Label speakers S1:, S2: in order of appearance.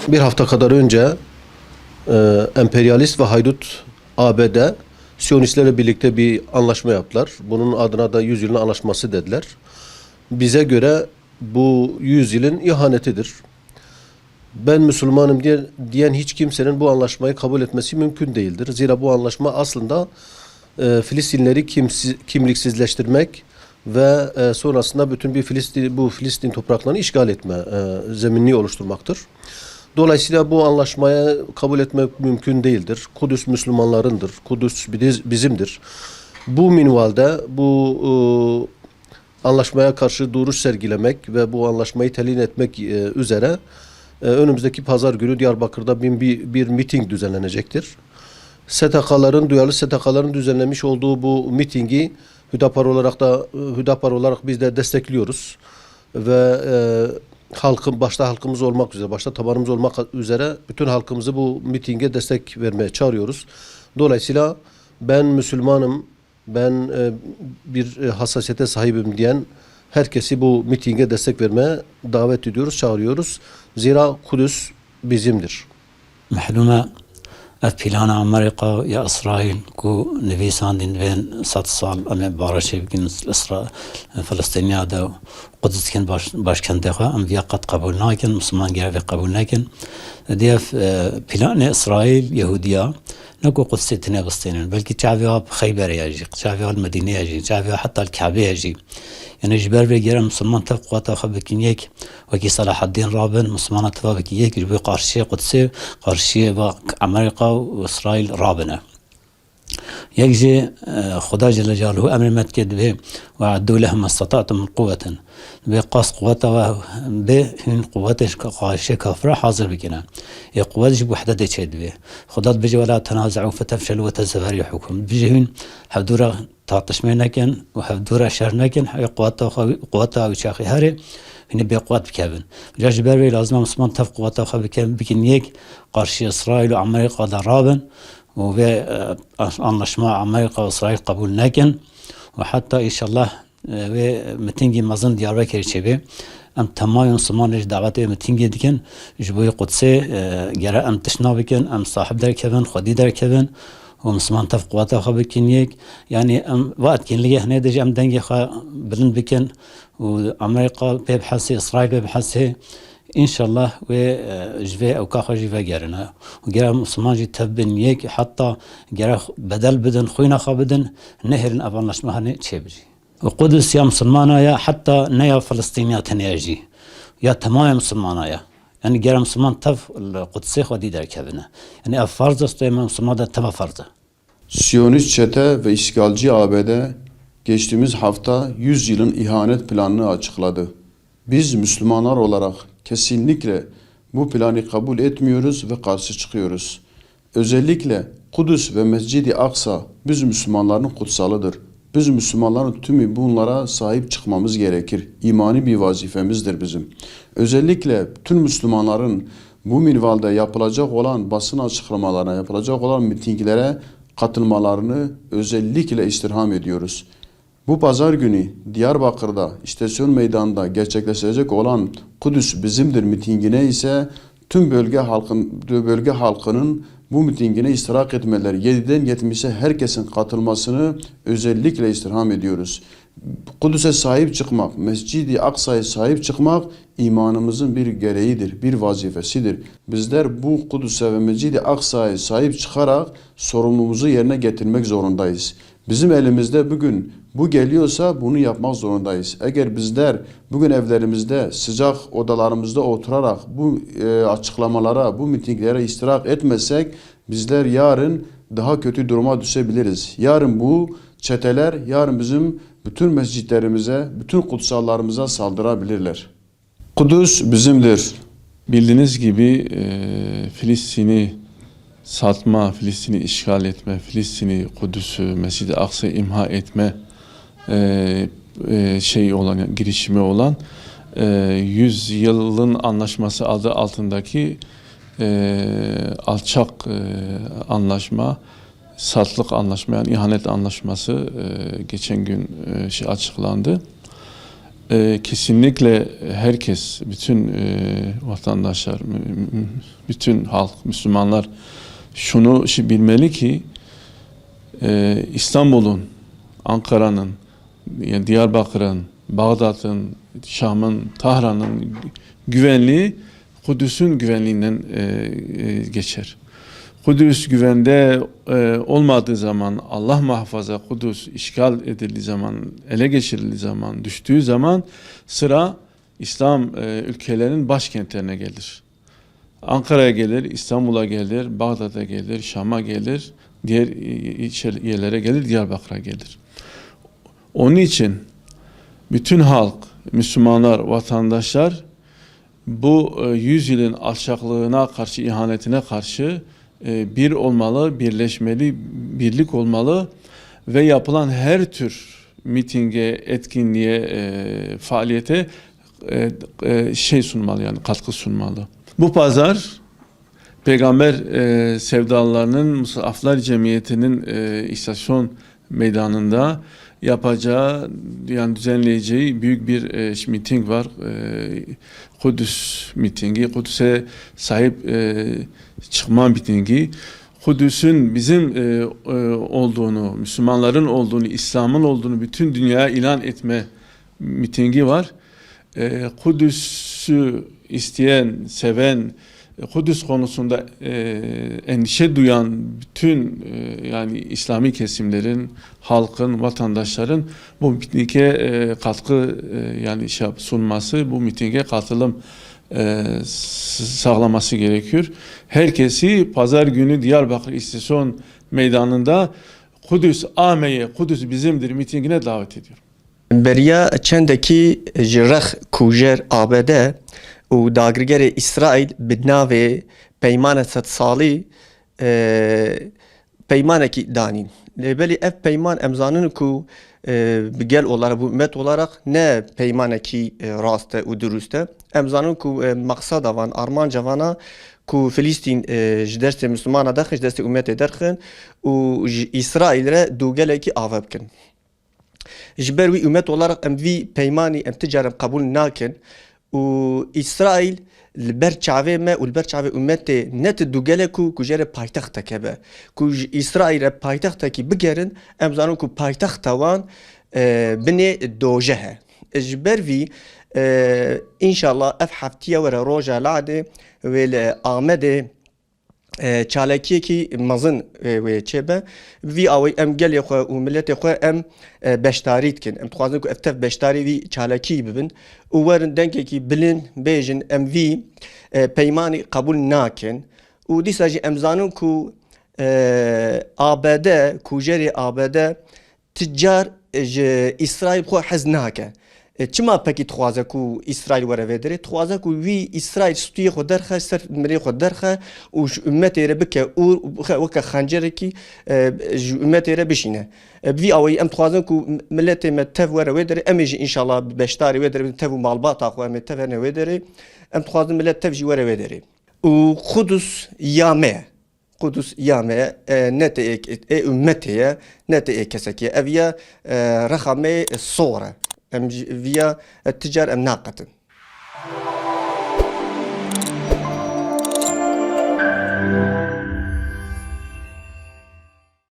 S1: Bir hafta kadar önce emperyalist ve haydut ABD Siyonistlerle birlikte bir anlaşma yaptılar. Bunun adına da 100 yılın anlaşması dediler. Bize göre bu 100 yılın ihanetidir. Ben Müslümanım diyen hiç kimsenin bu anlaşmayı kabul etmesi mümkün değildir. Zira bu anlaşma aslında Filistinleri kimliksizleştirmek ve sonrasında bütün bu Filistin topraklarını işgal etme zeminini oluşturmaktır. Dolayısıyla bu anlaşmaya kabul etmek mümkün değildir. Kudüs Müslümanlarındır. Kudüs bizimdir. Bu minvalde bu anlaşmaya karşı duruş sergilemek ve bu anlaşmayı telin etmek üzere önümüzdeki pazar günü Diyarbakır'da bir miting düzenlenecektir. Duyarlı STK'ların düzenlemiş olduğu bu mitingi Hüdapar olarak biz de destekliyoruz ve başta halkımız olmak üzere, başta tabanımız olmak üzere bütün halkımızı bu mitinge destek vermeye çağırıyoruz. Dolayısıyla ben Müslümanım, ben bir hassasiyete sahibim diyen herkesi bu mitinge destek vermeye davet ediyoruz, çağırıyoruz. Zira Kudüs bizimdir.
S2: Mahlume plana Amerika ya İsrail ku nivîsandin ve 100 sal em baraşê bikin Filistiniya da Kudüs'ün başkentê em vê qet qebûl nakin, Müslüman gerevê qebûl nakin. Diye planê İsrail Yahudiya نكو قدسي تناغستين بلكي تعبيها بخيبر يجي تعبيها المدينة يجي تعبيها حتى الكعبة يجي يعني جبار بيجي مسلمان تفقوا تخبكين يك وكي صلاح الدين رابن مسلمان تفقوا يك جبي قارشية قدسي قارشية أمريكا وإسرائيل رابنة يجي خدا جل جلاله أمر متكد به وعدوا لهم ما استطعتم من قوة بقاس قوته بهن قوتش كقاشة كفرة حاضر بكنا قوتش بوحدة تشد به خدا بيجي ولا تنازعوا فتفشلوا وتذهب ريحكم بيجي هن حدورة تعطش منكن وحدورة شرنكن قوته وشاخي هاري هن بقوات بكابن جاش بري لازم مسلمان تف قوته بكن يك قارشي إسرائيل وأمريكا ضرابن وفي أنlaşma أمريكا وإسرائيل قبول نكن وحتى إن شاء الله ve mitingi mazın Diyarbakır çebi em tamamen Müslümanlar daveti mitingi dikin jboy Kudüs'e gere em tişna bikin em sahib derkevin xwedî derkevin و Müslüman tevkuata xwe bikin yek yani em vatkinliğe hene de em dengê xwe bilind bikin û Amerika pê bihesê İsrail pê bihesê İnşallah ve jve evka xwe jî vegerine û gere Müslüman jî tev bin yek hatta gere bedel bidin xwîna xwe bidin nehirin ev anlaşma hene çêbirî Kudüs ya Müslümana ya hatta ne ya Filistinya teneji ya tamamen Müslümana ya yani gere Müslüman tev Kudüs'e xwedî derkevine yani ev farz ist Müslüman da teva farz.
S3: Siyonist çete ve işgalci ABD geçtiğimiz hafta 100 yılın ihanet planını açıkladı. Biz Müslümanlar olarak kesinlikle bu planı kabul etmiyoruz ve karşı çıkıyoruz. Özellikle Kudüs ve Mescid-i Aksa biz Müslümanların kutsalıdır. Biz Müslümanların tümü bunlara sahip çıkmamız gerekir. İmani bir vazifemizdir bizim. Özellikle tüm Müslümanların bu minvalde yapılacak olan basın açıklamalarına, yapılacak olan mitinglere katılmalarını özellikle istirham ediyoruz. Bu pazar günü Diyarbakır'da istasyon meydanında gerçekleşecek olan Kudüs bizimdir mitingine ise tüm bölge halkının bu mitingine iştirak etmeleri, 7'den 70'e herkesin katılmasını özellikle istirham ediyoruz. Kudüs'e sahip çıkmak, Mescid-i Aksa'ya sahip çıkmak imanımızın bir gereğidir, bir vazifesidir. Bizler bu Kudüs'e ve Mescid-i Aksa'ya sahip çıkarak sorumluluğumuzu yerine getirmek zorundayız. Bizim elimizde bugün bu geliyorsa bunu yapmak zorundayız. Eğer bizler bugün evlerimizde, sıcak odalarımızda oturarak bu açıklamalara, bu mitinglere iştirak etmezsek bizler yarın daha kötü duruma düşebiliriz. Yarın bu çeteler, yarın bizim bütün mescitlerimize, bütün kutsallarımıza saldırabilirler. Kudüs bizimdir.
S4: Bildiğiniz gibi Filistin'i satma, Filistin'i işgal etme, Filistin'i, Kudüs'ü, Mescid-i Aksa'yı imha etme girişimi olan 100 yılın anlaşması adı altındaki alçak anlaşma, satlık anlaşma, yani ihanet anlaşması geçen gün açıklandı. Kesinlikle herkes, bütün vatandaşlar, bütün halk, Müslümanlar şunu bilmeli ki İstanbul'un, Ankara'nın, yani Diyarbakır'ın, Bağdat'ın, Şam'ın, Tahran'ın güvenliği Kudüs'ün güvenliğinden geçer. Kudüs güvende olmadığı zaman, Allah muhafaza Kudüs işgal edildiği zaman, ele geçirildiği zaman, düştüğü zaman sıra İslam ülkelerinin başkentlerine gelir. Ankara'ya gelir, İstanbul'a gelir, Bağdat'a gelir, Şam'a gelir, diğer yerlere gelir, Diyarbakır'a gelir. Onun için bütün halk, Müslümanlar, vatandaşlar bu 100 yılın alçaklığına karşı, ihanetine karşı bir olmalı, birleşmeli, birlik olmalı ve yapılan her tür mitinge, etkinliğe, faaliyete sunmalı, yani katkı sunmalı. Bu pazar Peygamber sevdalılarının Musaflar Cemiyeti'nin istasyon meydanında yapacağı, yani düzenleyeceği büyük bir miting var. Kudüs mitingi, Kudüs'e sahip çıkma mitingi. Kudüs'ün bizim olduğunu, Müslümanların olduğunu, İslam'ın olduğunu bütün dünyaya ilan etme mitingi var. Kudüs'ü isteyen, seven, Kudüs konusunda endişe duyan bütün yani İslami kesimlerin, halkın, vatandaşların bu mitinge katkı sunması, bu mitinge katılım sağlaması gerekiyor. Herkesi pazar günü Diyarbakır İstasyon Meydanı'nda Kudüs AM'ye, Kudüs bizimdir mitingine davet ediyorum.
S5: Beriya çendeki jireh kujer ABD û dagirgerê İsraîl bi navê peymana sed salî peymanekî danîn. Lêbelî ev peyman em zanin ku bi gel olarak, bu ümmet olarak ne peymanekî rast e û durust e. Em zanin ku maksada van, armanca vana ku Filîstîn ji destê Müslümana derxin, ji destê ümmetê derxin û ji İsraîl re dûgelekî ava bikin. Ji ber wî ümmet olarak em vî peymanî em ti carem qebûl nakin û İsraîl li ber çavê me û li ber çavê ümmetê ne ti dûgelek ku jê re paytextek hebe. Ku ji İsraîlê paytextekî bigerin, em zanin ku paytexta wan binê doje he. Ji ber vî înşallah ev heftiya were roja Ladê wê li Amedê çalekiyekî mezin wê çêbe. Vî awê em gelê xwe û milletê xwe em beşdarî dikin. Em dixwazin ku ev tev beşdarî vî çalekî bibin û werin dengekî bilin bêjin em vî peymanî qebûl nakin û dîsa jî em zanin ku ABD, kujerê ABD ticcar ji İsraîl xwe hez nake. Çima pekî dixwaze ku İsraîl were vê derê? Dixwaze ku wî İsraîl stûyê xwe derxe, ser mirê xwe derxe û ji ümmetê re bike û weke xencerekî ji ümmetê re bişîne. Vî awayî em dixwazin ku milletê me tev were wê derê, em ê jî înşallah beşdarî wê derê tev û malbata xwe em ê tev hene wê derê. Em dixwazin millet tev jî were wê derê. û Kudüs ya me ye. Kudüs ya me ye, ne te ümmetê ye, ne te kesekê ye. Ev ye rexa me sor e. Em viya ticar em naqetin.